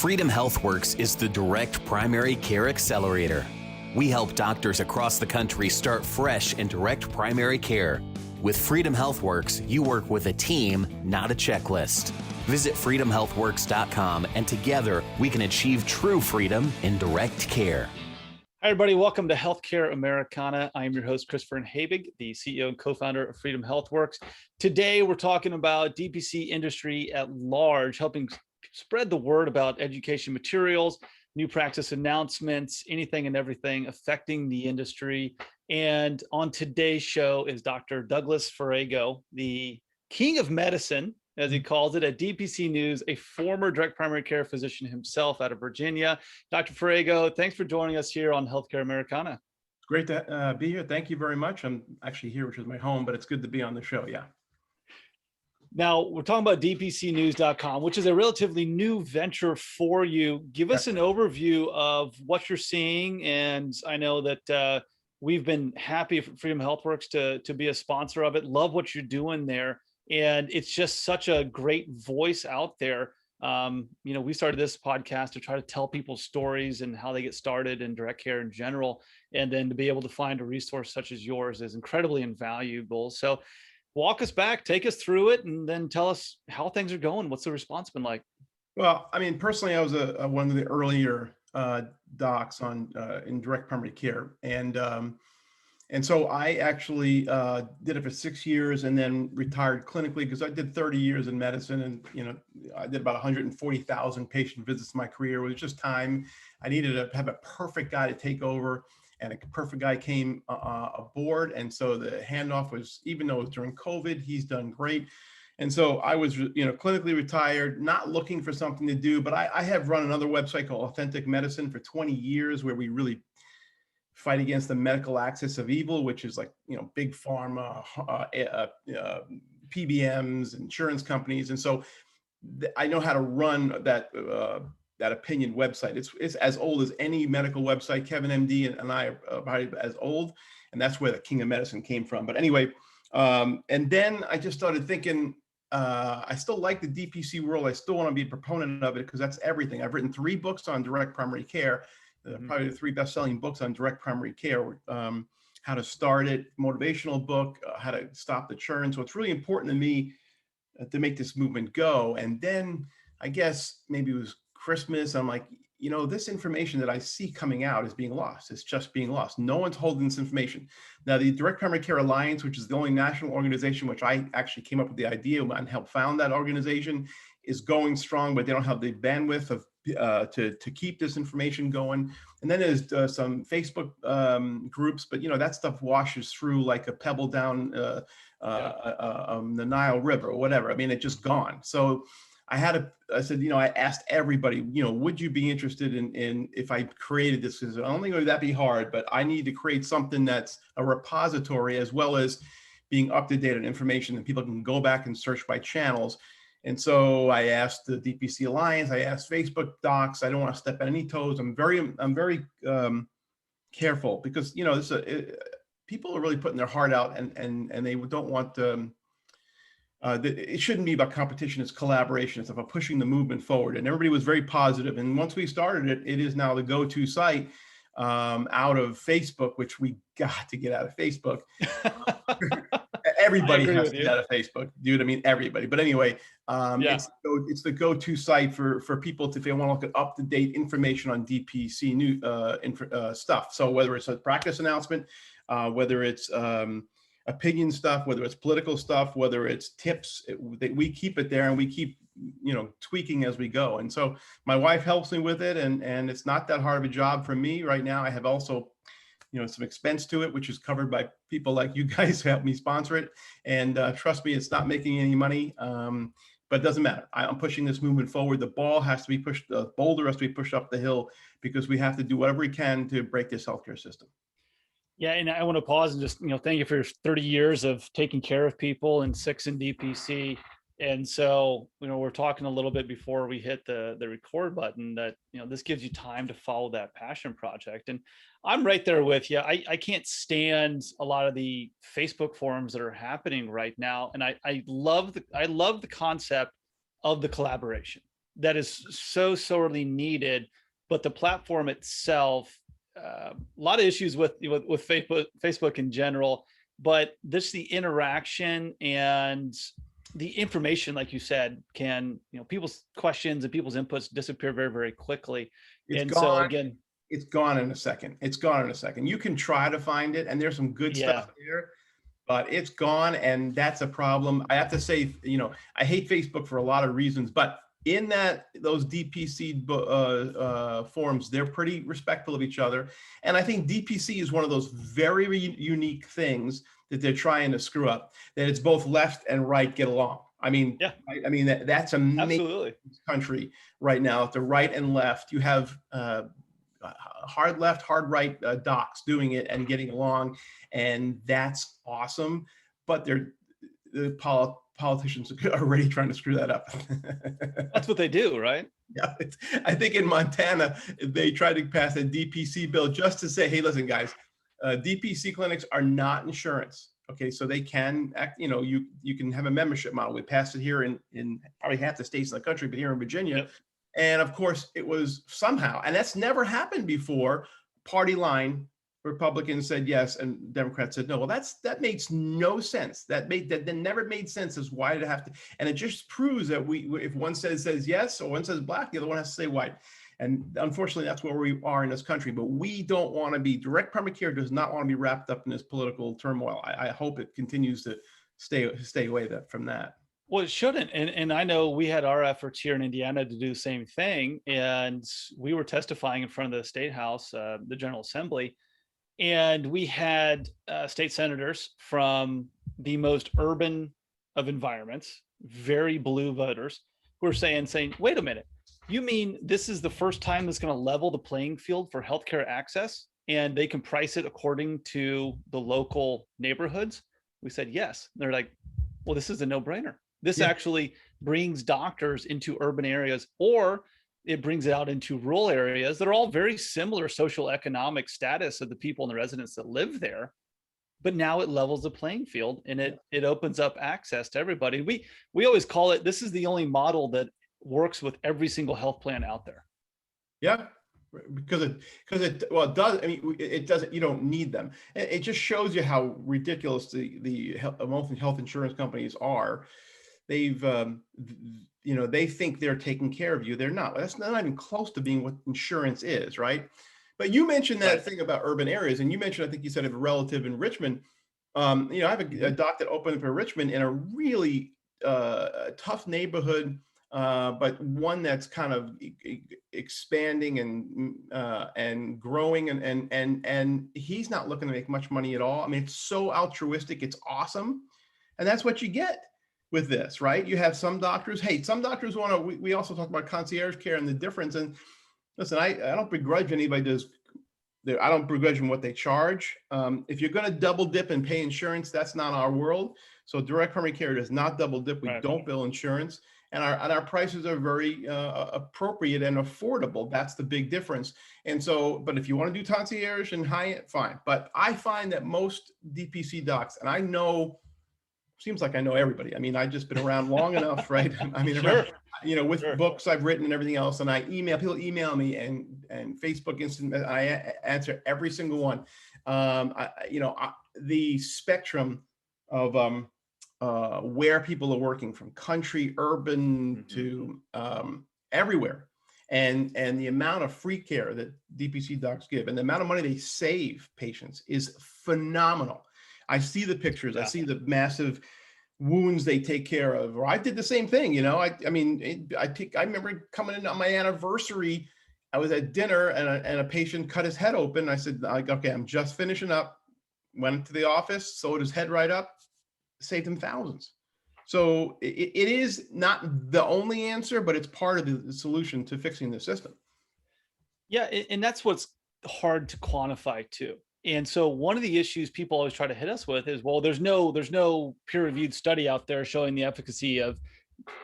Freedom HealthWorks is the direct primary care accelerator. We help doctors across the country start fresh in direct primary care. With Freedom HealthWorks, you work with a team, not a checklist. Visit freedomhealthworks.com and together we can achieve true freedom in direct care. Hi, everybody. Welcome to Healthcare Americana. I am your host, Christopher Habig, the CEO and co-founder of Freedom HealthWorks. Today, we're talking about DPC industry at large, helping spread the word about education materials, new practice announcements, anything and everything affecting the industry. And on today's show is Dr. Douglas Farrago, the king of medicine, as he calls it, at DPC News, a former direct primary care physician himself out of Virginia. Dr. Farrago, thanks for joining us here on Healthcare Americana. It's great to be here. Thank you very much. I'm actually here, which is my home, but it's good to be on the show. Yeah. Now, we're talking about dpcnews.com, which is a relatively new venture for you. Give us an overview of what you're seeing. And I know that we've been happy for Freedom HealthWorks to be a sponsor of it. Love what you're doing there. And it's just such a great voice out there. We started this podcast to try to tell people stories and how they get started in direct care in general. And then to be able to find a resource such as yours is incredibly invaluable. So walk us back, take us through it, and then tell us how things are going. What's the response been like? Well, I mean, personally, I was one of the earlier docs in direct primary care. And so I actually did it for 6 years and then retired clinically because I did 30 years in medicine, and I did about 140,000 patient visits in my career. It was just time. I needed to have a perfect guy to take over, and a perfect guy came aboard. And so the handoff was, even though it was during COVID, he's done great. And so I was, clinically retired, not looking for something to do, but I have run another website called Authentic Medicine for 20 years, where we really fight against the medical axis of evil, which is like, big pharma, PBMs, insurance companies. And so I know how to run that opinion website. It's as old as any medical website. Kevin MD and I are probably as old, and that's where the king of medicine came from. But anyway, and then I just started thinking, I still like the DPC world. I still want to be a proponent of it because that's everything. I've written 3 books on direct primary care. Probably the 3 best-selling books on direct primary care, how to start it, motivational book, how to stop the churn. So it's really important to me to make this movement go. And then I guess maybe it was Christmas. I'm like, this information that I see coming out is being lost. It's just being lost. No one's holding this information. Now, the Direct Primary Care Alliance, which is the only national organization, which I actually came up with the idea and helped found that organization, is going strong, but they don't have the bandwidth of to keep this information going. And then there's some Facebook groups, but that stuff washes through like a pebble down the Nile River or whatever. I mean, it's just gone. So I said, I asked everybody, would you be interested in if I created this? Because I don't think it would that be hard, but I need to create something that's a repository as well as being up to date on information that people can go back and search by channels. And so I asked the DPC Alliance, I asked Facebook docs. I don't want to step on any toes. I'm very careful because people are really putting their heart out, and they don't want it shouldn't be about competition. It's collaboration. It's about pushing the movement forward. And everybody was very positive. And once we started it, it is now the go-to site out of Facebook, which we got to get out of Facebook. Everybody has to get out of Facebook, dude. I mean, everybody. But anyway, it's the go-to site for people if they want to look at up-to-date information on DPC new stuff. So whether it's a practice announcement, whether it's opinion stuff, whether it's political stuff, whether it's tips, we keep it there and we keep tweaking as we go. And so my wife helps me with it, and it's not that hard of a job for me right now. I have also some expense to it, which is covered by people like you guys who help me sponsor it. And trust me, it's not making any money, but it doesn't matter. I'm pushing this movement forward. The ball has to be pushed, the boulder has to be pushed up the hill, because we have to do whatever we can to break this healthcare system. Yeah, and I want to pause and just, thank you for your 30 years of taking care of people and 6 in DPC. And so, we're talking a little bit before we hit the record button that, this gives you time to follow that passion project. And I'm right there with you. I can't stand a lot of the Facebook forums that are happening right now. And I love the concept of the collaboration. that is so sorely needed. But the platform itself, a lot of issues with Facebook in general, but this, the interaction and the information, like you said, can, people's questions and people's inputs disappear very, very quickly. It's And so gone. again, It's gone in a second. It's gone in a second. You can try to find it, and there's some good yeah, stuff there, but it's gone, and that's a problem. I have to say, I hate Facebook for a lot of reasons, but in those DPC forums, they're pretty respectful of each other, and I think DPC is one of those very unique things that they're trying to screw up. That it's both left and right get along. I mean, yeah, I mean that's amazing. absolutely. Country right now, at the right and left, you have hard left, hard right docs doing it and getting along, and that's awesome. But the politicians are already trying to screw that up. That's what they do, right? Yeah, I think in Montana they tried to pass a DPC bill just to say, hey, listen, guys, DPC clinics are not insurance. Okay, so they can act, you can have a membership model. We passed it here in probably half the states in the country, but here in Virginia. Yep. And of course, it was somehow, and that's never happened before, party line, Republicans said yes, and Democrats said no. Well, that makes no sense. That never made sense as why did it have to, and it just proves that if one says yes or one says black, the other one has to say white. And unfortunately, that's where we are in this country. But we don't want to be, direct primary care does not want to be wrapped up in this political turmoil. I hope it continues to stay away from that. Well, it shouldn't. And I know we had our efforts here in Indiana to do the same thing. And we were testifying in front of the State House, the General Assembly, and we had state senators from the most urban of environments, very blue voters, who are saying, wait a minute, you mean this is the first time that's going to level the playing field for healthcare access, and they can price it according to the local neighborhoods? We said yes. They're like, well, this is a no-brainer. This actually brings doctors into urban areas, or it brings it out into rural areas that are all very similar social economic status of the people and the residents that live there. But now it levels the playing field, and it opens up access to everybody. We always call it, this is the only model that works with every single health plan out there. Yeah, because it does. I mean, it doesn't. You don't need them. It just shows you how ridiculous the health insurance companies are. They've they think they're taking care of you. They're not. That's not even close to being what insurance is, right? But you mentioned that thing about urban areas, and you mentioned, I think you said, a relative in Richmond. I have a doc that opened up in Richmond in a really tough neighborhood, but one that's kind of expanding and growing, and he's not looking to make much money at all. I mean, it's so altruistic. It's awesome, and that's what you get with this, right? You have some doctors. Hey, some doctors want to. We also talk about concierge care and the difference. And listen, I don't begrudge anybody I don't begrudge them what they charge. If you're going to double dip and pay insurance, that's not our world. So direct primary care does not double dip. We don't bill insurance, and our prices are very appropriate and affordable. That's the big difference. And so, but if you want to do concierge and high end, fine. But I find that most DPC docs, and I know, seems like I know everybody. I mean, I've just been around long enough, right? I mean, sure. With books I've written and everything else, and people email me and Facebook instant, I answer every single one. The spectrum of where people are working, from country, urban to everywhere, and the amount of free care that DPC docs give, and the amount of money they save patients is phenomenal. I see the pictures. I see the massive wounds they take care of. Or I did the same thing. I remember coming in on my anniversary. I was at dinner and a patient cut his head open. I said, okay, I'm just finishing up. Went to the office, sewed his head right up, saved him thousands. So it is not the only answer, but it's part of the solution to fixing the system. Yeah, and that's what's hard to quantify too. And so one of the issues people always try to hit us with is, well, there's no peer-reviewed study out there showing the efficacy of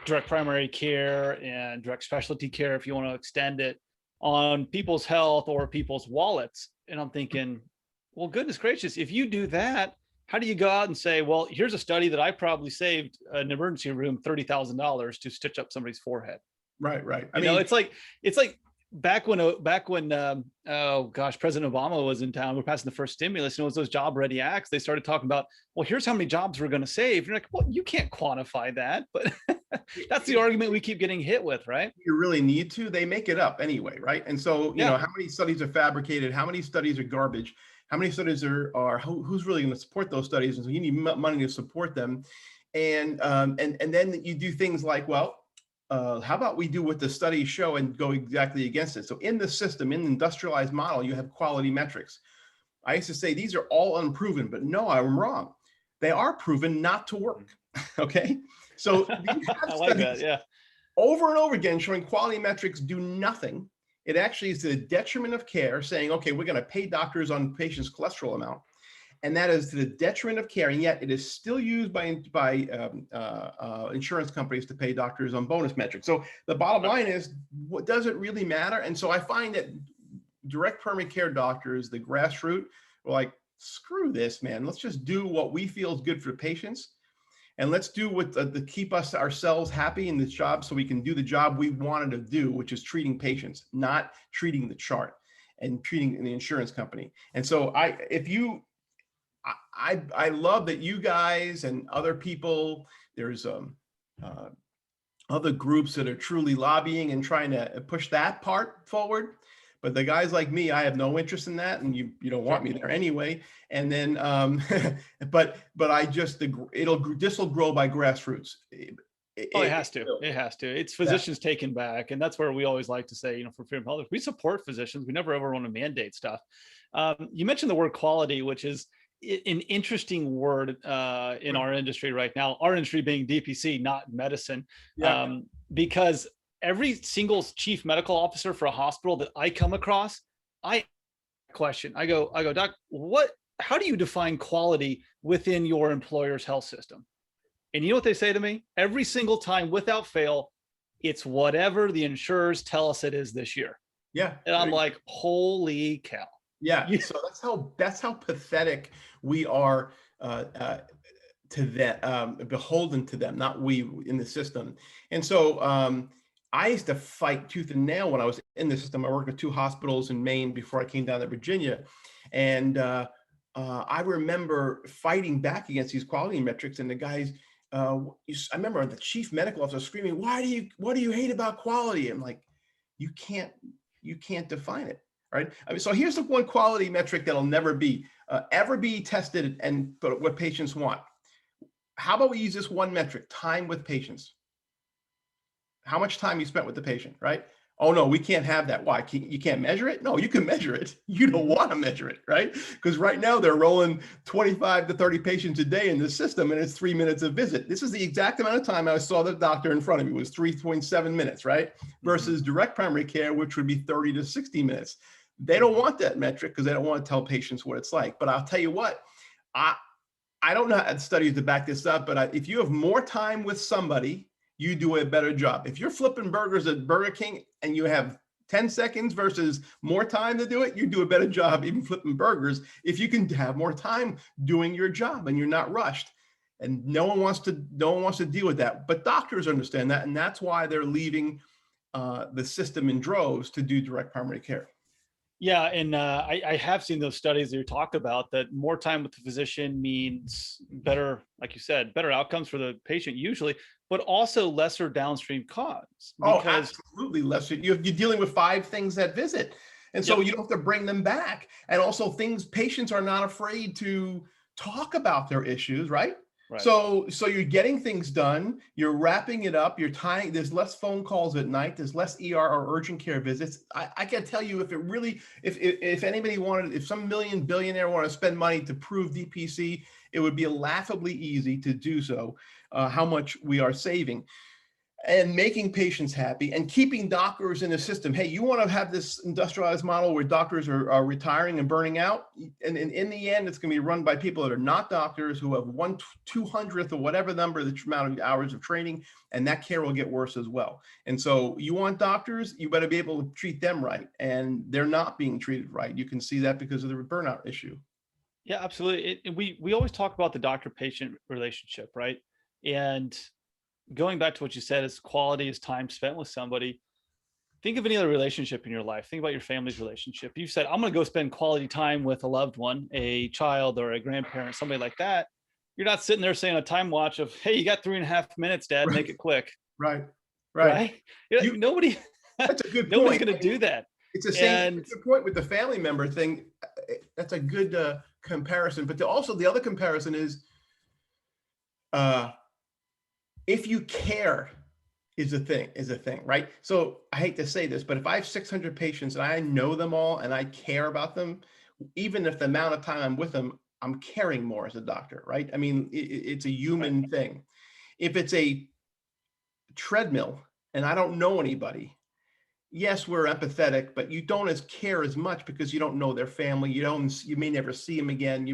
direct primary care and direct specialty care, if you want to extend it, on people's health or people's wallets. And I'm thinking, well, goodness gracious, if you do that, how do you go out and say, well, here's a study that I probably saved an emergency room $30,000 to stitch up somebody's forehead? Right. You know, it's like back when oh gosh, President Obama was in town. We're passing the first stimulus, and it was those job ready acts. They started talking about, well, here's how many jobs we're going to save. You're like, well, you can't quantify that, but that's the argument we keep getting hit with, right? You really need to. They make it up anyway, right? And so, you Yeah. know, how many studies are fabricated? How many studies are garbage? How many studies are who's really going to support those studies? And so you need money to support them. And then you do things like, well, how about we do what the studies show and go exactly against it? So in the system, in the industrialized model, you have quality metrics. I used to say these are all unproven, but no, I'm wrong. They are proven not to work. Okay. So you have I like that. Yeah. over and over again showing quality metrics do nothing. It actually is to the detriment of care, saying, okay, we're going to pay doctors on patients' cholesterol amount. And that is to the detriment of care, and yet it is still used by insurance companies to pay doctors on bonus metrics. So the bottom line is, what does it really matter? And so I find that direct primary care doctors, the grassroots, are like, screw this, man. Let's just do what we feel is good for patients, and let's do what to keep ourselves happy in this job, so we can do the job we wanted to do, which is treating patients, not treating the chart and treating the insurance company. And so I love that you guys and other people, there's other groups that are truly lobbying and trying to push that part forward. But the guys like me, I have no interest in that, and you don't want me there anyway. And then, but I just this will grow by grassroots. It has to. It has to. It's physicians taken back, and that's where we always like to say, for Freedom Health, we support physicians. We never ever want to mandate stuff. You mentioned the word quality, which is an interesting word in our industry right now. Our industry being DPC, not medicine, because every single chief medical officer for a hospital that I come across, I go, Doc, how do you define quality within your employer's health system? And you know what they say to me? Every single time, without fail, it's whatever the insurers tell us it is this year. Yeah. And I'm like, holy cow. Yeah. So that's how pathetic we are to them, beholden to them, not we in the system. And so I used to fight tooth and nail when I was in the system. I worked at 2 hospitals in Maine before I came down to Virginia. And I remember fighting back against these quality metrics, and the guys, I remember the chief medical officer screaming, what do you hate about quality? I'm like, you can't define it. Right. I mean, so here's the one quality metric that'll never be ever be tested and what patients want. How about we use this one metric, time with patients? How much time you spent with the patient, right? Oh no, we can't have that. Why? You can't measure it? No, you can measure it. You don't want to measure it, right? Because right now they're rolling 25 to 30 patients a day in the system, and it's 3 minutes a visit. This is the exact amount of time I saw the doctor in front of me, was 3.7 minutes, right? Versus direct primary care, which would be 30 to 60 minutes. They don't want that metric because they don't want to tell patients what it's like. But I'll tell you what, I don't know studies to back this up, but if you have more time with somebody, you do a better job. If you're flipping burgers at Burger King and you have 10 seconds versus more time to do it, you do a better job even flipping burgers if you can have more time doing your job and you're not rushed. And no one wants to deal with that. But doctors understand that, and that's why they're leaving the system in droves to do direct primary care. Yeah, and I have seen those studies that you talk about, that more time with the physician means better, like you said, better outcomes for the patient usually, but also lesser downstream costs. Oh, absolutely lesser. You're dealing with 5 things that visit. And so you don't have to bring them back. And also patients are not afraid to talk about their issues, right? Right. So you're getting things done, you're wrapping it up, you're tying, there's less phone calls at night, there's less ER or urgent care visits. I can tell you, if anybody wanted, if some billionaire wanted to spend money to prove DPC, it would be laughably easy to do so, how much we are saving. And making patients happy and keeping doctors in the system. Hey, you want to have this industrialized model where doctors are retiring and burning out? And in the end, it's going to be run by people that are not doctors, who have 1/200th or whatever number, the amount of hours of training, and that care will get worse as well. And so you want doctors, you better be able to treat them right. And they're not being treated right. You can see that because of the burnout issue. Yeah, absolutely. We always talk about the doctor-patient relationship, right? And going back to what you said, is quality is time spent with somebody. Think of any other relationship in your life. Think about your family's relationship. You said, I'm going to go spend quality time with a loved one, a child or a grandparent, somebody like that. You're not sitting there saying a time watch of, hey, you got 3.5 minutes, Dad, make it quick. Right. Right. Nobody, That's a good nobody's point. going to do that. It's the same good point with the family member thing. That's a good comparison. But also the other comparison is if you care is a thing, right? So I hate to say this, but if I have 600 patients and I know them all and I care about them, even if the amount of time I'm with them, I'm caring more as a doctor, right? I mean, it's a human thing. If it's a treadmill and I don't know anybody, yes, we're empathetic, but you don't care as much because you don't know their family. You may never see them again.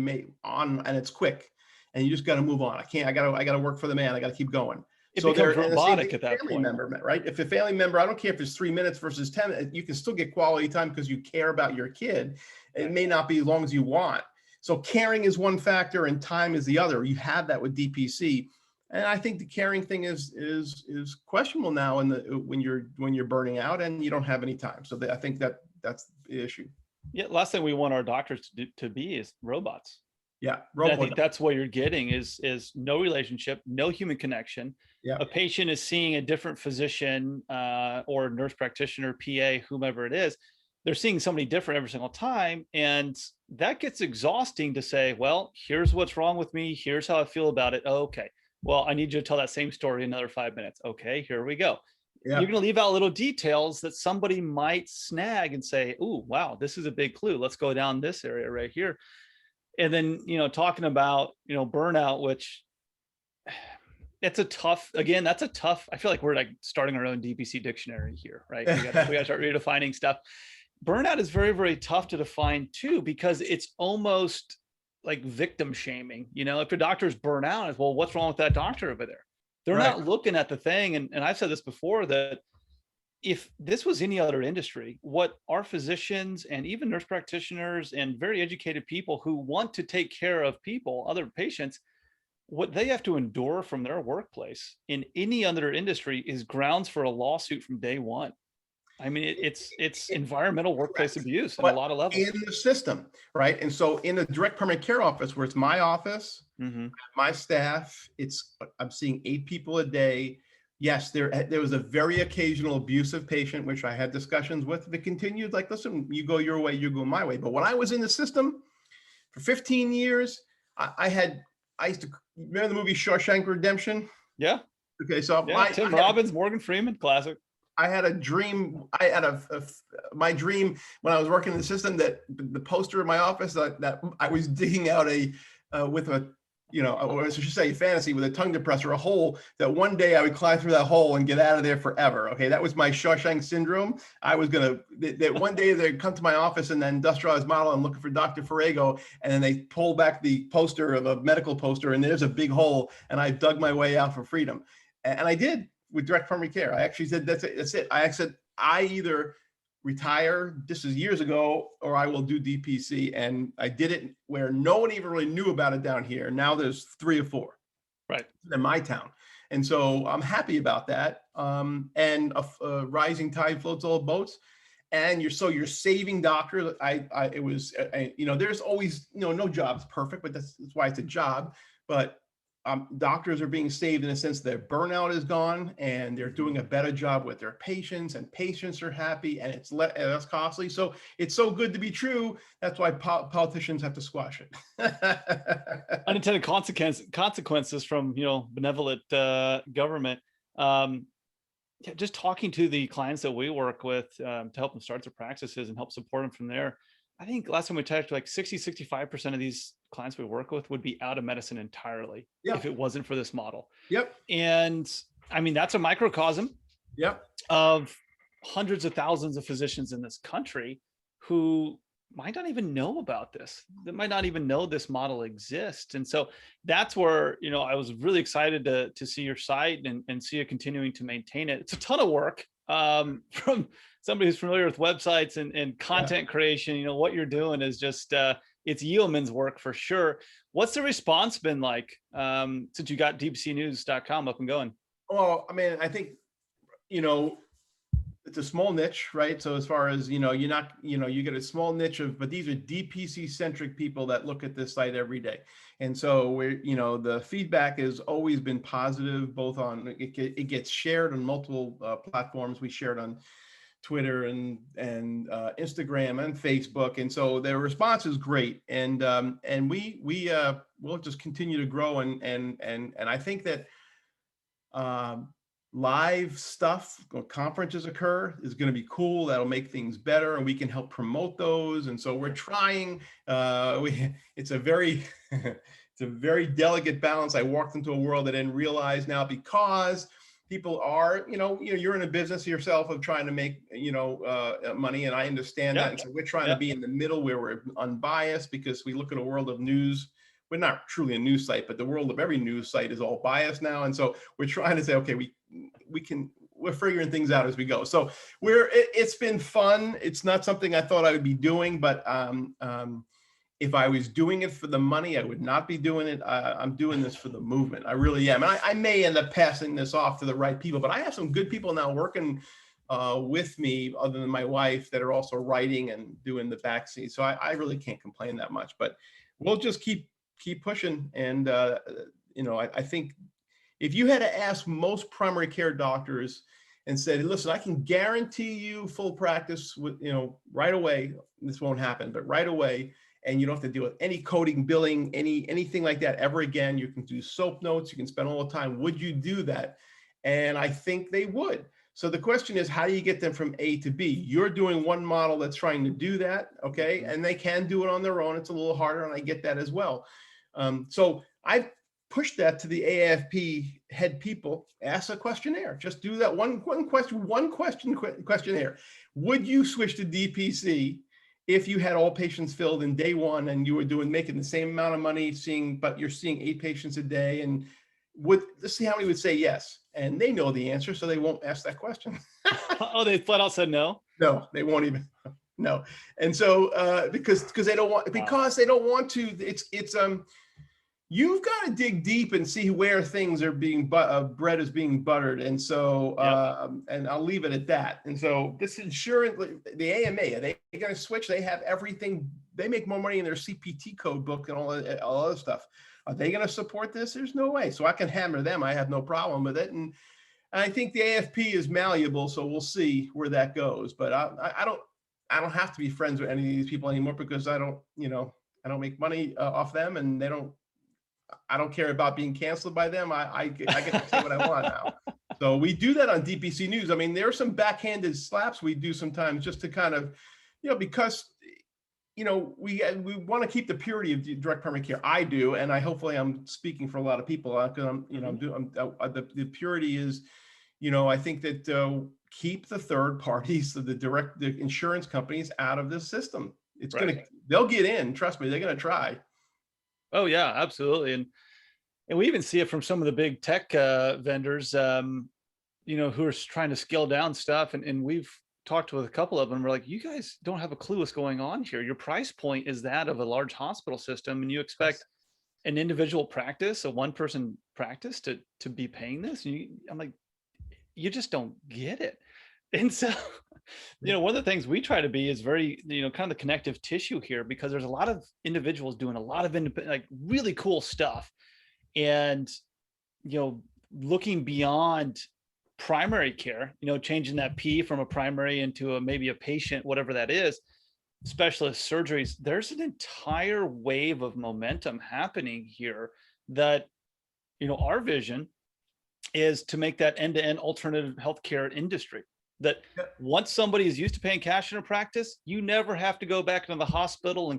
And it's quick and you just got to move on. I got to work for the man. I got to keep going. It becomes robotic at that family point. Member, right? If a family member, I don't care if it's 3 minutes versus 10, you can still get quality time because you care about your kid. It may not be as long as you want. So caring is one factor and time is the other. You have that with DPC. And I think the caring thing is questionable now when you're burning out and you don't have any time. So I think that's the issue. Yeah, last thing we want our doctors to be is robots. Yeah, I think that's what you're getting is no relationship, no human connection. Yeah. A patient is seeing a different physician or nurse practitioner, PA, whomever it is. They're seeing somebody different every single time. And that gets exhausting to say, well, here's what's wrong with me. Here's how I feel about it. Oh, okay. Well, I need you to tell that same story in another 5 minutes. Okay, here we go. Yeah. You're going to leave out little details that somebody might snag and say, oh, wow, this is a big clue. Let's go down this area right here. And then, talking about, burnout, which that's a tough, I feel like we're like starting our own DPC dictionary here, right? We got to start redefining stuff. Burnout is very, very tough to define too, because it's almost like victim shaming. If your doctor's burnt out, it's, well, what's wrong with that doctor over there? They're not looking at the thing. And I've said this before, that if this was any other industry, what our physicians and even nurse practitioners and very educated people who want to take care of people, other patients, what they have to endure from their workplace in any other industry is grounds for a lawsuit from day one. I mean, it's environmental workplace abuse on a lot of levels. In the system, right? And so in a direct primary care office, where it's my office, my staff, I'm seeing 8 people a day. Yes, there was a very occasional abusive patient, which I had discussions with. If it continued, like, listen, you go your way, you go my way. But when I was in the system for 15 years, I used to remember the movie Shawshank Redemption. Yeah. Okay, so Tim Robbins, Morgan Freeman, classic. I had a dream. I had my dream when I was working in the system, that the poster in my office that I was digging out with a, or I should say fantasy, with a tongue depressor, a hole that one day I would climb through that hole and get out of there forever. Okay, that was my Shawshank syndrome. I was that one day they'd come to my office and then industrialized model and looking for Dr. Farrago, and then they pull back the poster of a medical poster, and there's a big hole, and I dug my way out for freedom, and I did. With direct primary care, I actually said, that's it. I said, I either retire, this is years ago, or I will do DPC. And I did it where no one even really knew about it down here. Now there's 3 or 4 in my town. And so I'm happy about that. And a rising tide floats all boats. And you're saving doctors. There's always, no job's perfect, but that's why it's a job. But doctors are being saved in a sense that burnout is gone, and they're doing a better job with their patients, and patients are happy, and it's less costly. So it's so good to be true. That's why politicians have to squash it. Unintended consequences from, benevolent government. Just talking to the clients that we work with to help them start their practices and help support them from there. I think last time we talked, like 65% of these clients we work with would be out of medicine entirely if it wasn't for this model. Yep. And I mean, that's a microcosm of hundreds of thousands of physicians in this country who might not even know about this. They might not even know this model exists. And so that's where, I was really excited to see your site and see you continuing to maintain it. It's a ton of work from somebody who's familiar with websites and content creation. What you're doing is just, it's yeoman's work for sure. What's the response been like since you got DPCnews.com up and going? Well, I mean, I think, you know, it's a small niche, right? So as far as, you're not, you get a small niche of, but these are DPC centric people that look at this site every day. And so the feedback has always been positive, both on, it gets shared on multiple platforms. We share it on Twitter and Instagram and Facebook. And so their response is great. And we'll just continue to grow. And I think that, live stuff, conferences occur, is going to be cool. That'll make things better, and we can help promote those. And so we're trying. It's a very it's a very delicate balance. I walked into a world that I didn't realize now, because people are, you're in a business yourself of trying to make, money, and I understand that. And so we're trying to be in the middle where we're unbiased, because we look at a world of news. We're not truly a news site, but the world of every news site is all biased now. And so we're trying to say, okay, we're figuring things out as we go. So it's been fun. It's not something I thought I would be doing, but if I was doing it for the money, I would not be doing it. I'm doing this for the movement. I really am. And I may end up passing this off to the right people, but I have some good people now working with me, other than my wife, that are also writing and doing the backseat. So I really can't complain that much, but we'll just keep pushing. And, I think if you had to ask most primary care doctors and said, listen, I can guarantee you full practice with, right away, this won't happen, but right away, and you don't have to deal with any coding, billing, anything like that ever again. You can do soap notes. You can spend all the time. Would you do that? And I think they would. So the question is, how do you get them from A to B? You're doing one model that's trying to do that, okay? And they can do it on their own. It's a little harder, and I get that as well. So I've pushed that to the AFP head people. Ask a questionnaire. Just do that one question questionnaire. Would you switch to DPC if you had all patients filled in day one, and you were making the same amount of money, but you're seeing 8 patients a day? And let's see how many would say yes. And they know the answer, so they won't ask that question. Oh, they flat out said no? No, they won't even. No. And so because they don't want, to, it's you've got to dig deep and see where things are being bread is being buttered. And so and I'll leave it at that. And so this insurance, the AMA, are they going to switch? They have everything. They make more money in their CPT code book and all other stuff. Are they going to support this? There's no way. So I can hammer them. I have no problem with it. And I think the AFP is malleable, so we'll see where that goes. But I don't have to be friends with any of these people anymore, because I don't make money off them, and I don't care about being canceled by them. I get to say what I want now. So we do that on DPC News. I mean, there are some backhanded slaps we do sometimes, just to kind of, because we want to keep the purity of direct primary care. I do, and hopefully I'm speaking for a lot of people, because the purity is, I think that keep the third parties, the insurance companies, out of this system. It's they'll get in. Trust me, they're going to try. Oh yeah, absolutely. And we even see it from some of the big tech vendors, who are trying to scale down stuff. And we've talked with a couple of them. We're like, you guys don't have a clue what's going on here. Your price point is that of a large hospital system, and you expect an individual practice, a one-person practice, to be paying this. And I'm like, you just don't get it. And so, one of the things we try to be is very, kind of the connective tissue here, because there's a lot of individuals doing a lot of really cool stuff. And, looking beyond primary care, changing that P from a primary into maybe a patient, whatever that is, specialist surgeries, there's an entire wave of momentum happening here that, our vision is to make that end-to-end alternative healthcare industry. That once somebody is used to paying cash in a practice, you never have to go back into the hospital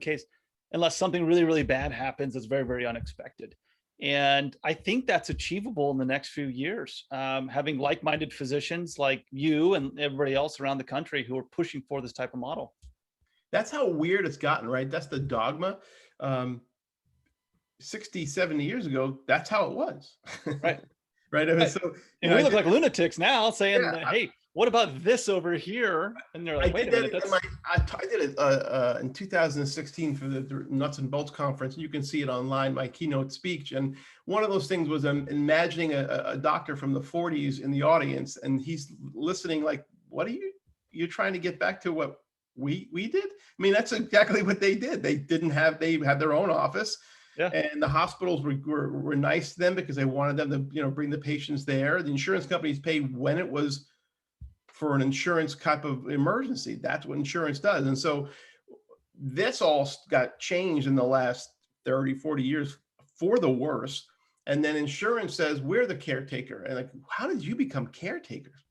unless something really, really bad happens that's very, very unexpected. And I think that's achievable in the next few years. Having like-minded physicians like you and everybody else around the country who are pushing for this type of model. That's how weird it's gotten, right? That's the dogma. 60, 70 years ago, that's how it was. Right. Right. Right. So, and we look like lunatics now saying, hey, what about this over here? And they're I like, wait did a that minute, in that's I did it in 2016 for the Nuts and Bolts conference. You can see it online, my keynote speech. And one of those things was I'm imagining a doctor from the 40s in the audience, and he's listening like, what are you're trying to get back to what we did? I mean, that's exactly what they did. They had their own office. yeah. And the hospitals were nice to them because they wanted them to, bring the patients there. The insurance companies paid when it was for an insurance type of emergency. That's what insurance does. And so this all got changed in the last 30, 40 years for the worse. And then insurance says, we're the caretaker. And like, how did you become caretakers?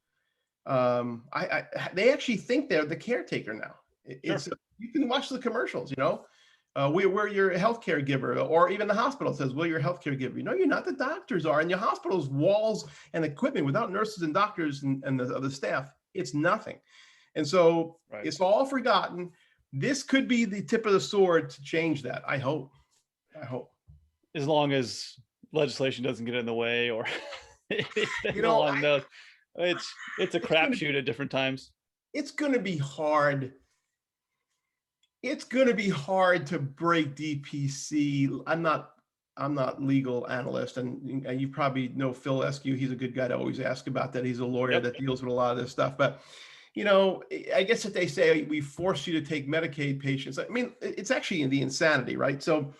They actually think they're the caretaker now. It's Sure. You can watch the commercials, we're your healthcare giver, or even the hospital says, we're your healthcare giver. No, you're not. The doctors are. And your hospital's walls and equipment without nurses and doctors and the other staff, it's nothing. And so Right. it's all forgotten. This could be the tip of the sword to change that. I hope. As long as legislation doesn't get in the way or anything know, along those. It's a crapshoot at different times. It's going to be hard. It's going to be hard to break DPC. I'm not legal analyst, and you probably know Phil Eskew. He's a good guy to always ask about that. He's a lawyer that deals with a lot of this stuff. But I guess if they say we force you to take Medicaid patients, I mean, it's actually the insanity, right? So,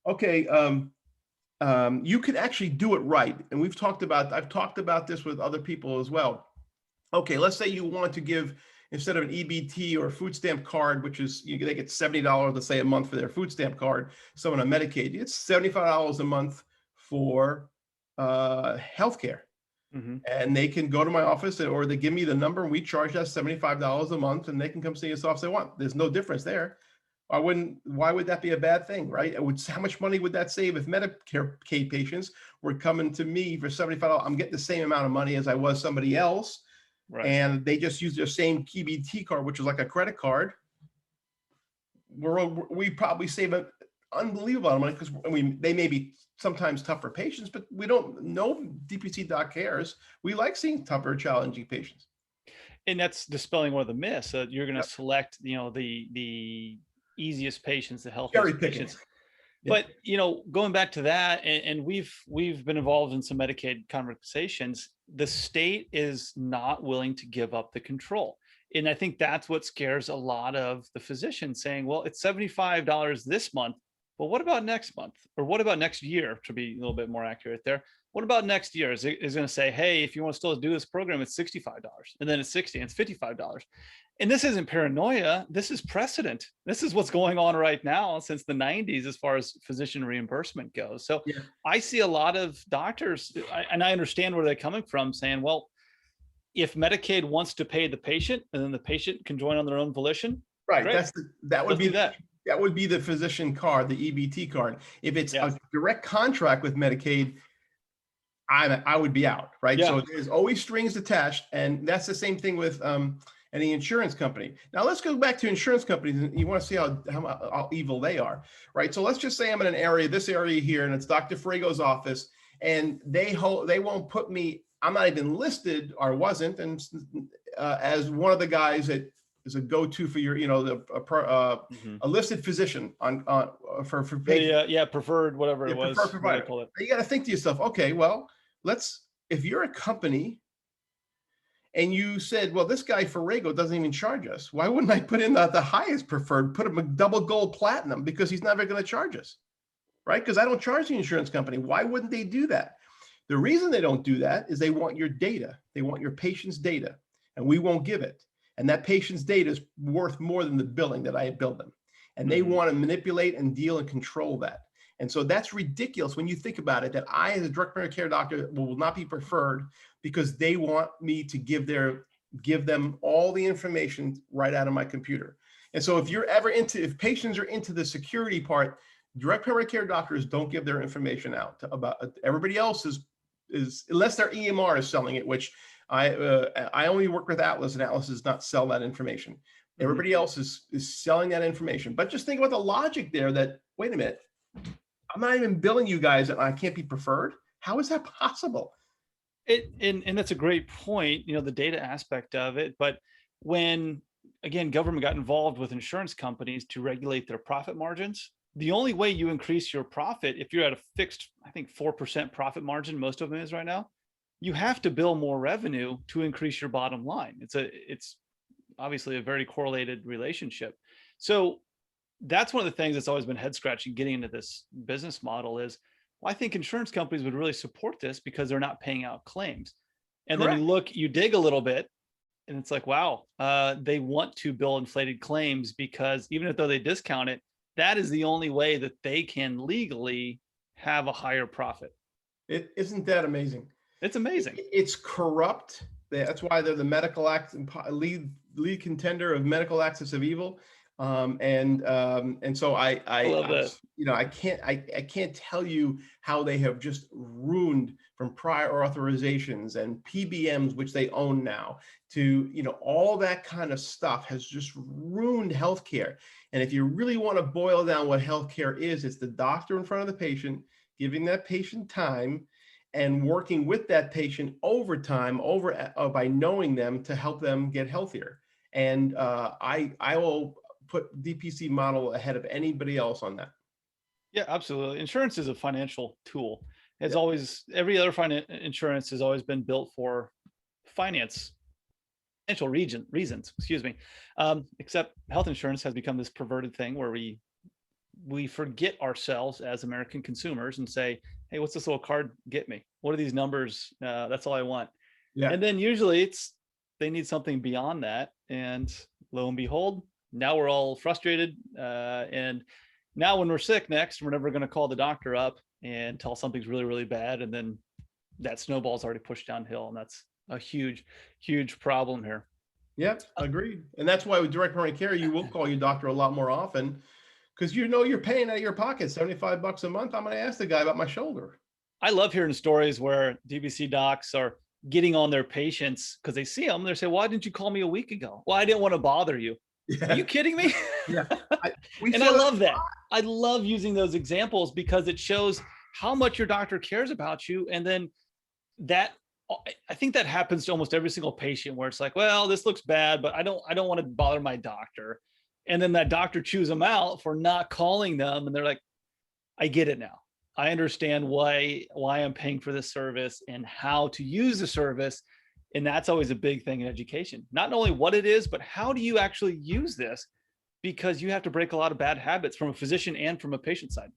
okay, you could actually do it right, and I've talked about this with other people as well. Okay, let's say you want to give, instead of an EBT or a food stamp card, which is they get $70, let's say, a month for their food stamp card, someone on Medicaid, it's $75 a month for healthcare. Mm-hmm. And they can go to my office, or they give me the number, and we charge that $75 a month, and they can come see us off if they want. There's no difference there. Why would that be a bad thing, right? How much money would that save if Medicare patients were coming to me for $75? I'm getting the same amount of money as I was somebody else. Right. And they just use their same EBT card, which is like a credit card. We probably save an unbelievable amount of money, because they may be sometimes tougher patients, but we don't know. DPC doc cares. We like seeing tougher, challenging patients. And that's dispelling one of the myths that you're going to select, the easiest patients, the healthiest patients. But going back to that, and we've been involved in some Medicaid conversations. The state is not willing to give up the control, and I think that's what scares a lot of the physicians, saying, "Well, it's $75 this month, but what about next month, or what about next year?" To be a little bit more accurate there, what about next year? Is going to say, "Hey, if you want to still do this program, it's $65, and then it's $60, and it's $55." And this isn't paranoia. This is precedent. This is what's going on right now since the 90s as far as physician reimbursement goes. So I see a lot of doctors, and I understand where they're coming from, saying, well, if Medicaid wants to pay the patient and then the patient can join on their own volition. Right. Great. That would be the physician card, the EBT card. If it's a direct contract with Medicaid, I would be out, right? So there's always strings attached, and that's the same thing with any insurance company. Now let's go back to insurance companies, and you want to see how evil they are, right? So let's just say I'm in this area here, and it's Dr. Farrago's office, and they won't put me. I'm not even listed, or wasn't, and as one of the guys that is a go-to for your, a listed physician for preferred, whatever it was. Preferred provider. You got to think to yourself, okay, well, if you're a company and you said, well, this guy Farrago doesn't even charge us, why wouldn't I put in the highest preferred, put him a double gold platinum, because he's never going to charge us, right? Because I don't charge the insurance company. Why wouldn't they do that? The reason they don't do that is they want your data. They want your patient's data, and we won't give it. And that patient's data is worth more than the billing that I had billed them. And they want to manipulate and deal and control that. And so that's ridiculous when you think about it, that I, as a direct primary care doctor, will not be preferred because they want me to give them all the information right out of my computer. And so if patients are into the security part, direct primary care doctors don't give their information out about everybody else is unless their EMR is selling it, which I only work with Atlas, and Atlas does not sell that information. Everybody else is selling that information. But just think about the logic there, that, wait a minute, I'm not even billing you guys and I can't be preferred. How is that possible? And that's a great point, the data aspect of it. But when, again, government got involved with insurance companies to regulate their profit margins, the only way you increase your profit, if you're at a fixed, I think 4% profit margin, most of them is right now, you have to bill more revenue to increase your bottom line. It's obviously a very correlated relationship. So that's one of the things that's always been head scratching getting into this business model is, well, I think insurance companies would really support this because they're not paying out claims. And then you dig a little bit and it's like, wow, they want to bill inflated claims because even though they discount it, that is the only way that they can legally have a higher profit. Isn't that amazing? It's amazing. It's corrupt. That's why they're the medical lead contender of medical axis of evil. And so I love that. I can't tell you how they have just ruined from prior authorizations and PBMs, which they own now, to, all that kind of stuff has just ruined healthcare. And if you really want to boil down what healthcare is, it's the doctor in front of the patient, giving that patient time and working with that patient over time, by knowing them to help them get healthier. And I will put DPC model ahead of anybody else on that. Yeah, absolutely. Insurance is a financial tool. It's always, every other insurance has always been built for financial reasons, excuse me. Except health insurance has become this perverted thing where we forget ourselves as American consumers and say, hey, what's this little card get me? What are these numbers? That's all I want. Yeah. And then usually they need something beyond that. And lo and behold, now we're all frustrated. And now when we're sick next, we're never going to call the doctor up and tell something's really, really bad. And then that snowball's already pushed downhill. And that's a huge, huge problem here. Yep, agreed. And that's why with direct primary care, you will call your doctor a lot more often because you're paying out of your pocket $75 a month. I'm going to ask the guy about my shoulder. I love hearing stories where DBC docs are getting on their patients because they see them. They say, why didn't you call me a week ago? Well, I didn't want to bother you. Yeah. Are you kidding me? Yeah. I love that. I love using those examples because it shows how much your doctor cares about you. And then I think that happens to almost every single patient where it's like, well, this looks bad, but I don't want to bother my doctor. And then that doctor chews them out for not calling them. And they're like, I get it now. I understand why I'm paying for this service and how to use the service. And that's always a big thing in education. Not only what it is, but how do you actually use this? Because you have to break a lot of bad habits from a physician and from a patient side.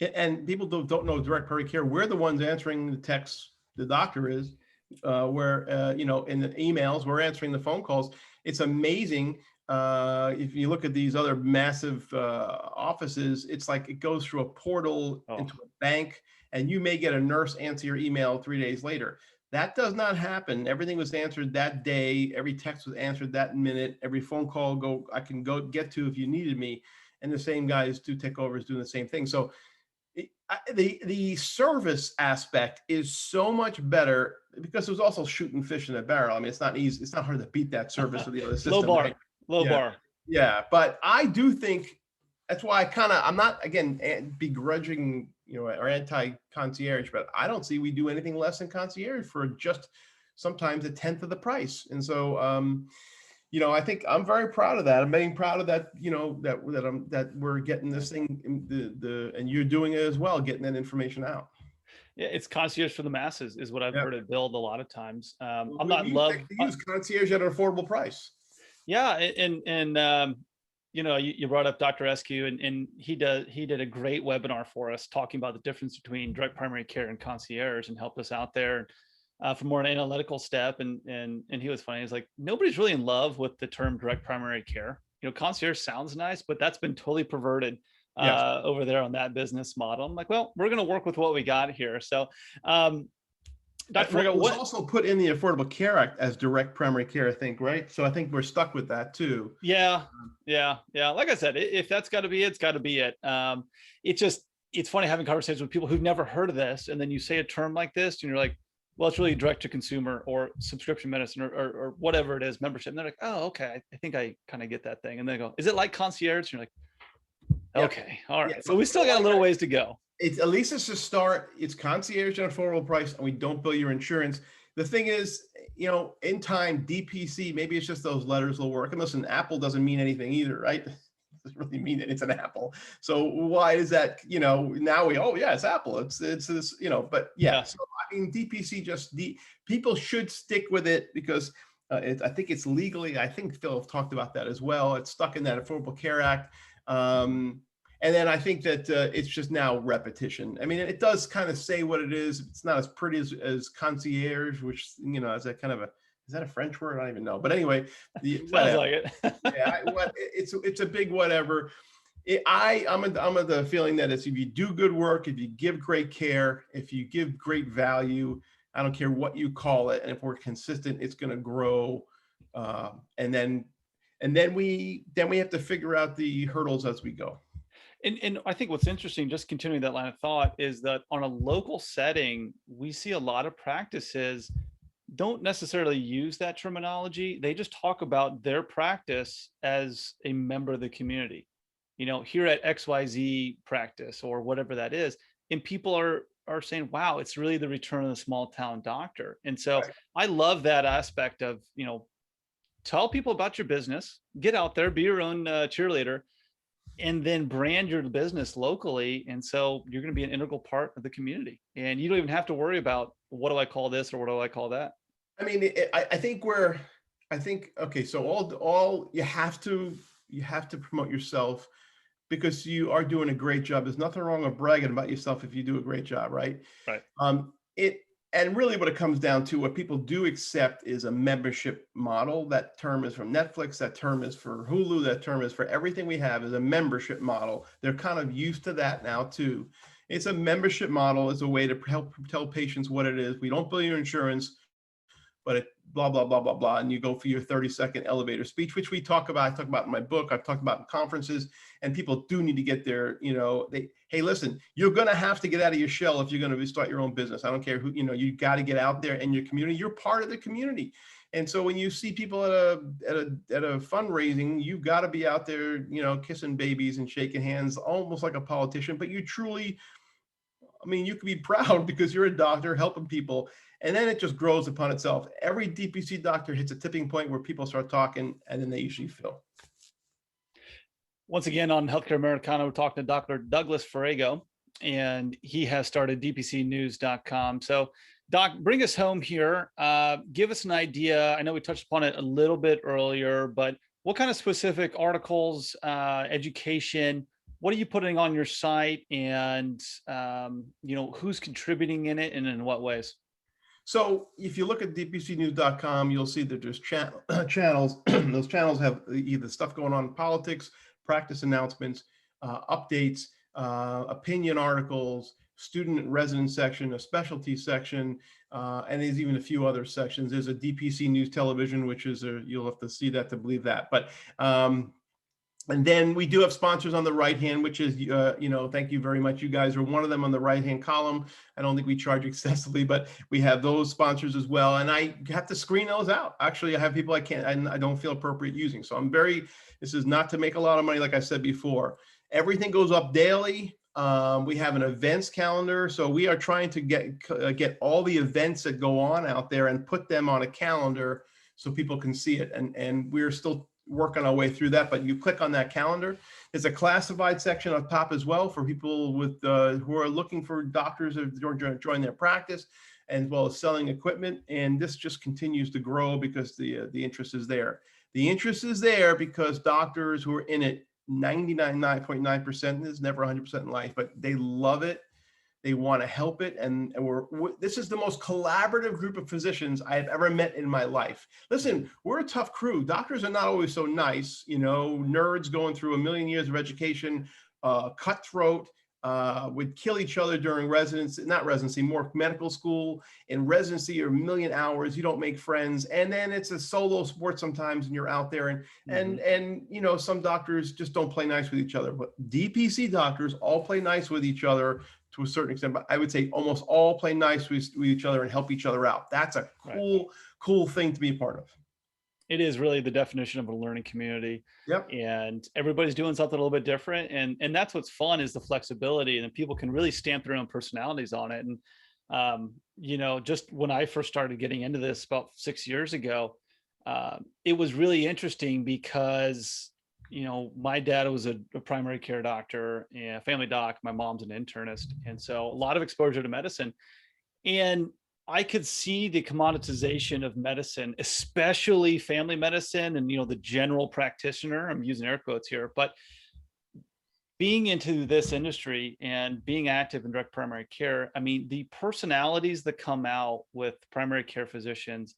And people don't know direct primary care. We're the ones answering the texts. The doctor is, where, in the emails, we're answering the phone calls. It's amazing. If you look at these other massive offices, it's like it goes through a portal into a bank, and you may get a nurse answer your email 3 days later. That does not happen. Everything was answered that day. Every text was answered that minute. Every phone call I can go get to if you needed me. And the same guys do takeovers doing the same thing. So the service aspect is so much better because it was also shooting fish in a barrel. I mean, it's not easy. It's not hard to beat that service with the other system. Low bar. Yeah. But I do think that's why I'm not, again, begrudging, or anti-concierge, but I don't see we do anything less than concierge for just sometimes 1/10 of the price. And so, I think I'm very proud of that. I'm being proud of that, that we're getting this thing, and you're doing it as well, getting that information out. Yeah, it's concierge for the masses is what I've heard it billed a lot of times. I'm not in love love. Use concierge at an affordable price. Yeah, and you brought up Dr. Eskew, and he did a great webinar for us talking about the difference between direct primary care and concierge, and helped us out there for more an analytical step. And he was funny. He's like, nobody's really in love with the term direct primary care. Concierge sounds nice, but that's been totally perverted over there on that business model. I'm like, well, we're going to work with what we got here. So, Dr. Farrago, was also put in the Affordable Care Act as direct primary care, I think, right? So I think we're stuck with that too. Yeah. Like I said, if that's got to be it, it's got to be it. It's funny having conversations with people who've never heard of this, and then you say a term like this, and you're like, well, it's really direct to consumer or subscription medicine or whatever it is, membership. And they're like, oh, okay, I think I kind of get that thing. And they go, is it like concierge? And you're like, Yep. Okay. All right. Yeah, So we still got a little ways to go. It's at least it's a start. It's concierge and affordable price, and we don't bill your insurance. The thing is, in time, DPC, maybe it's just those letters will work. And listen, Apple doesn't mean anything either, right? It doesn't really mean it. It's an Apple. So why is that, now oh yeah, it's Apple. It's this, but yeah. So I mean, DPC people should stick with it because I think it's legally, I think Phil talked about that as well. It's stuck in that Affordable Care Act. And then I think that it's just now repetition. I mean, it does kind of say what it is. It's not as pretty as concierge, which, is that kind of is that a French word? I don't even know. But anyway, sounds like it. Yeah, it's a big whatever. I'm of the feeling that if you do good work, if you give great care, if you give great value, I don't care what you call it, and if we're consistent, it's going to grow. And then we have to figure out the hurdles as we go. And I think what's interesting, just continuing that line of thought, is that on a local setting, we see a lot of practices don't necessarily use that terminology. They just talk about their practice as a member of the community, here at XYZ practice or whatever that is. And people are saying, wow, it's really the return of the small town doctor. And so Right. I love that aspect of, tell people about your business, get out there, be your own cheerleader, and then brand your business locally. And so you're going to be an integral part of the community, and you don't even have to worry about what do I call this or what do I call that. I mean, I think okay, so all you have to promote yourself because you are doing a great job. There's nothing wrong with bragging about yourself if you do a great job, right? Right. And really what it comes down to, what people do accept is a membership model. That term is from Netflix. That term is for Hulu. That term is for everything we have is a membership model. They're kind of used to that now too. It's a membership model. It's a way to help tell patients what it is. We don't bill your insurance, but it blah, blah, blah, blah, blah. And you go for your 30-second elevator speech, which I talk about in my book. I've talked about in conferences, and people do need to get there. Hey, listen, you're going to have to get out of your shell if you're going to start your own business. I don't care who, you got to get out there in your community. You're part of the community. And so when you see people at a fundraising, you've got to be out there, kissing babies and shaking hands, almost like a politician, but you truly, you can be proud because you're a doctor helping people. And then it just grows upon itself. Every DPC doctor hits a tipping point where people start talking, and then they usually fill. Once again, on Healthcare Americana, we're talking to Dr. Douglas Farrago, and he has started dpcnews.com. So, Doc, bring us home here. Give us an idea. I know we touched upon it a little bit earlier, but what kind of specific articles, education, what are you putting on your site, and who's contributing in it and in what ways? So if you look at dpcnews.com, you'll see that there's channels. Those channels have either stuff going on in politics, practice announcements, updates, opinion articles, student and resident section, a specialty section, and there's even a few other sections. There's a DPC News Television, which is you'll have to see that to believe that. But and then we do have sponsors on the right hand, which is, thank you very much. You guys are one of them on the right hand column. I don't think we charge excessively, but we have those sponsors as well. And I have to screen those out. Actually, I have people I don't feel appropriate using. So this is not to make a lot of money, like I said before. Everything goes up daily. We have an events calendar. So we are trying to get all the events that go on out there and put them on a calendar so people can see it. And we're still working our way through that, but you click on that calendar. There's a classified section up top as well for people with who are looking for doctors to join their practice, as well as selling equipment. And this just continues to grow because the interest is there. The interest is there because doctors who are in it, 99.9%, is never 100% in life, but they love it. They want to help it. And this is the most collaborative group of physicians I have ever met in my life. Listen, we're a tough crew. Doctors are not always so nice, nerds going through a million years of education, cutthroat, would kill each other during more medical school. In residency, you're a million hours, you don't make friends. And then it's a solo sport sometimes, and you're out there and some doctors just don't play nice with each other, but DPC doctors all play nice with each other to a certain extent, but I would say almost all play nice with each other and help each other out. That's a cool thing to be a part of. It is really the definition of a learning community. Yep. And everybody's doing something a little bit different. And that's what's fun, is the flexibility, and people can really stamp their own personalities on it. And, just when I first started getting into this about 6 years ago, it was really interesting because, my dad was a primary care doctor and a family doc. My mom's an internist. And so a lot of exposure to medicine. And I could see the commoditization of medicine, especially family medicine and, the general practitioner. I'm using air quotes here, but being into this industry and being active in direct primary care, I mean, the personalities that come out with primary care physicians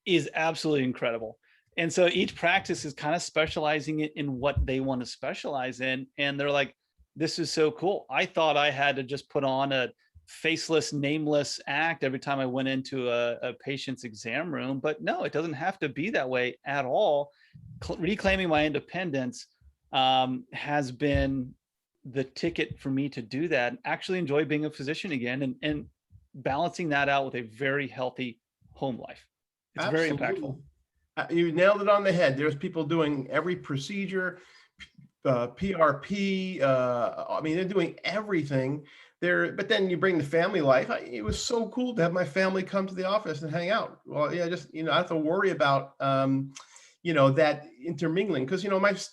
is absolutely incredible. And so each practice is kind of specializing in what they want to specialize in. And they're like, this is so cool. I thought I had to just put on a faceless, nameless act every time I went into a patient's exam room. But no, it doesn't have to be that way at all. Reclaiming my independence has been the ticket for me to do that and actually enjoy being a physician again, and balancing that out with a very healthy home life. It's Absolutely. very impactful. You nailed it on the head. There's people doing every procedure, PRP. I mean, they're doing everything there. But then you bring the family life. It was so cool to have my family come to the office and hang out. Well, yeah, just I have to worry about that intermingling, because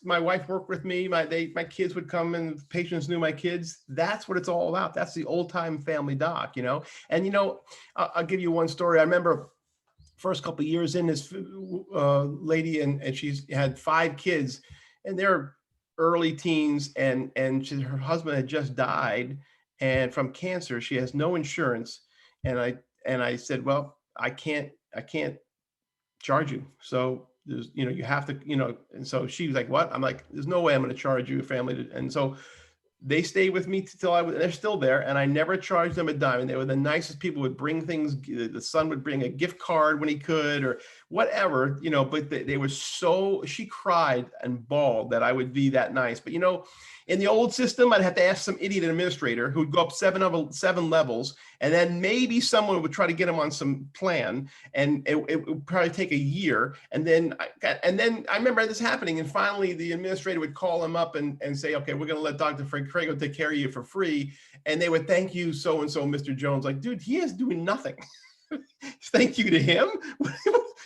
my wife worked with me. My kids would come and patients knew my kids. That's what it's all about. That's the old time family doc. And I'll give you one story. I remember first couple of years in, this lady, and she's had 5 kids, and they're early teens, and her husband had just died, and from cancer. She has no insurance, and I said, well, I can't charge you. So there's, you have to, and so she was like, what? I'm like, there's no way I'm going to charge you a family. And so they stayed with me till they're still there, and I never charged them a dime. And they were the nicest people. Would bring things. The son would bring a gift card when he could, or whatever, but they were so. She cried and bawled that I would be that nice. But in the old system, I'd have to ask some idiot administrator who'd go up 7 levels, and then maybe someone would try to get him on some plan, and it would probably take a year. And then I remember this happening, and finally the administrator would call him up and say, okay, we're going to let Dr. Farrago take care of you for free. And they would thank you, so-and-so, Mr. Jones. Like, dude, he is doing nothing. Thank you to him.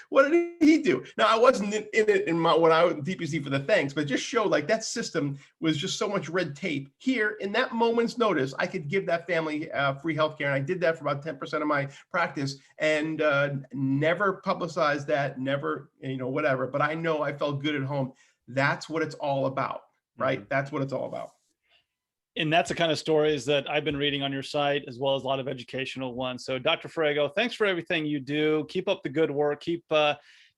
What did he do? Now, I wasn't in it when I was in DPC for the thanks, but it just showed like that system was just so much red tape. Here, in that moment's notice, I could give that family free healthcare, and I did that for about 10% of my practice, and never publicized that, never, whatever. But I know I felt good at home. That's what it's all about, right? Mm-hmm. That's what it's all about. And that's the kind of stories that I've been reading on your site, as well as a lot of educational ones. So Dr. Farrago, thanks for everything you do. Keep up the good work. Keep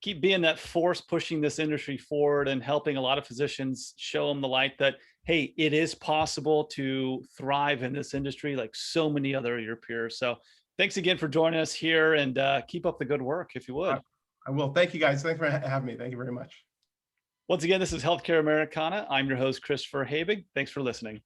being that force pushing this industry forward and helping a lot of physicians show them the light that, hey, it is possible to thrive in this industry like so many other of your peers. So thanks again for joining us here, and keep up the good work, if you would. I will. Thank you, guys. Thanks for having me. Thank you very much. Once again, this is Healthcare Americana. I'm your host, Christopher Habig. Thanks for listening.